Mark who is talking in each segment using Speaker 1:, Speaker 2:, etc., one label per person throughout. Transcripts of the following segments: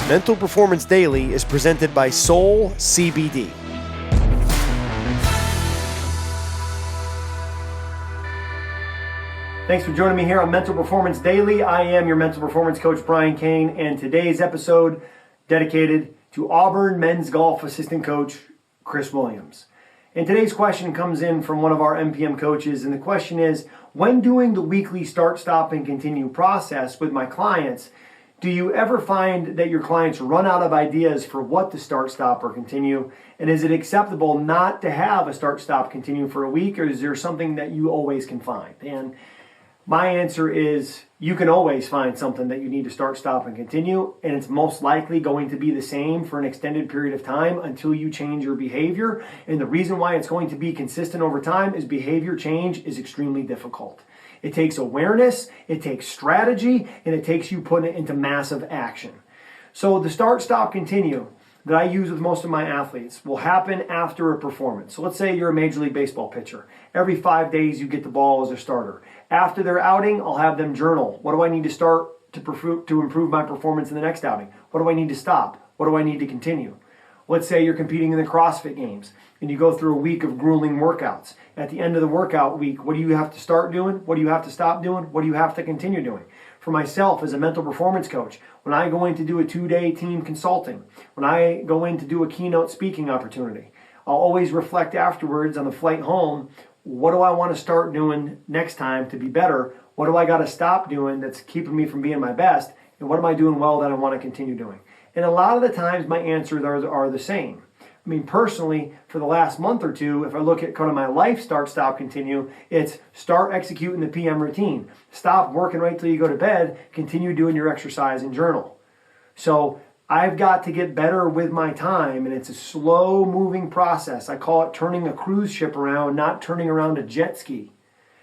Speaker 1: Mental Performance Daily is presented by Soul CBD. Thanks for joining me here on Mental Performance Daily. I am your mental performance coach, Brian Cain, and today's episode dedicated to Auburn men's golf assistant coach, Chris Williams. And today's question comes in from one of our MPM coaches, and the question is, when doing the weekly start, stop, and continue process with my clients, do you ever find that your clients run out of ideas for what to start, stop, or continue? And is it acceptable not to have a start, stop, continue for a week, or is there something that you always can find? And my answer is you can always find something that you need to start, stop, and continue, and it's most likely going to be the same for an extended period of time until you change your behavior. And the reason why it's going to be consistent over time is behavior change is extremely difficult. It takes awareness, it takes strategy, and it takes you putting it into massive action. So the start, stop, continue that I use with most of my athletes will happen after a performance. So let's say you're a Major League Baseball pitcher. Every 5 days you get the ball as a starter. After their outing, I'll have them journal. What do I need to start to improve my performance in the next outing? What do I need to stop? What do I need to continue? Let's say you're competing in the CrossFit Games and you go through a week of grueling workouts. At the end of the workout week, what do you have to start doing? What do you have to stop doing? What do you have to continue doing? For myself as a mental performance coach, when I go in to do a 2-day team consulting, when I go in to do a keynote speaking opportunity, I'll always reflect afterwards on the flight home, what do I want to start doing next time to be better? What do I got to stop doing that's keeping me from being my best? And what am I doing well that I want to continue doing? And a lot of the times my answers are the same. I mean, personally, for the last month or two, if I look at kind of my life start, stop, continue, it's start executing the PM routine. Stop working right till you go to bed. Continue doing your exercise and journal. So I've got to get better with my time, and it's a slow moving process. I call it turning a cruise ship around, not turning around a jet ski.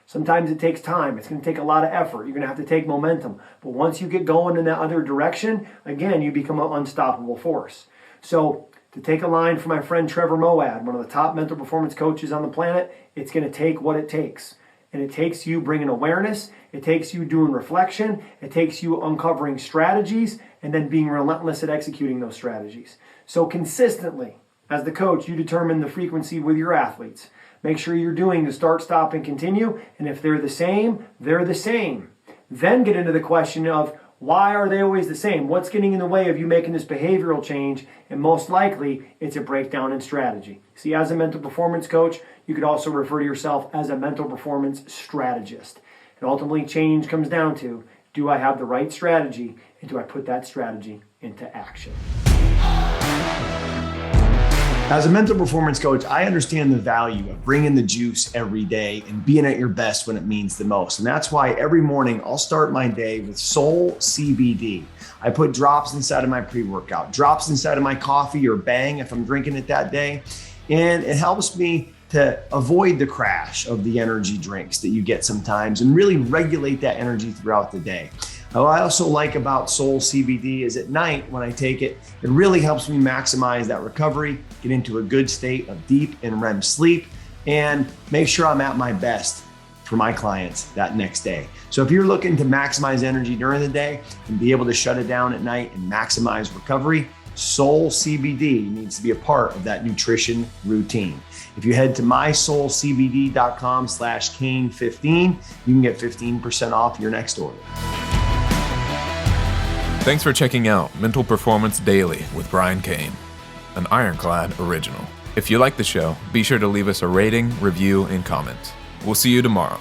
Speaker 1: Sometimes it takes time. It's going to take a lot of effort. You're going to have to take momentum. But once you get going in that other direction, again, you become an unstoppable force. So to take a line from my friend Trevor Moad, one of the top mental performance coaches on the planet, it's going to take what it takes. And it takes you bringing awareness. It takes you doing reflection. It takes you uncovering strategies and then being relentless at executing those strategies. So consistently, as the coach, you determine the frequency with your athletes. Make sure you're doing the start, stop, and continue. And if they're the same, they're the same. Then get into the question of why are they always the same? What's getting in the way of you making this behavioral change? And most likely, it's a breakdown in strategy. See, as a mental performance coach, you could also refer to yourself as a mental performance strategist. And ultimately, change comes down to, do I have the right strategy? And do I put that strategy into action? As a mental performance coach, I understand the value of bringing the juice every day and being at your best when it means the most. And that's why every morning I'll start my day with Soul CBD. I put drops inside of my pre-workout, drops inside of my coffee or Bang if I'm drinking it that day. And it helps me to avoid the crash of the energy drinks that you get sometimes and really regulate that energy throughout the day. What I also like about Soul CBD is at night when I take it, it really helps me maximize that recovery, get into a good state of deep and REM sleep, and make sure I'm at my best for my clients that next day. So if you're looking to maximize energy during the day and be able to shut it down at night and maximize recovery, Soul CBD needs to be a part of that nutrition routine. If you head to mysoulcbd.com/Cain15, you can get 15% off your next order.
Speaker 2: Thanks for checking out Mental Performance Daily with Brian Cain, an IRONCLAD original. If you like the show, be sure to leave us a rating, review, and comment. We'll see you tomorrow.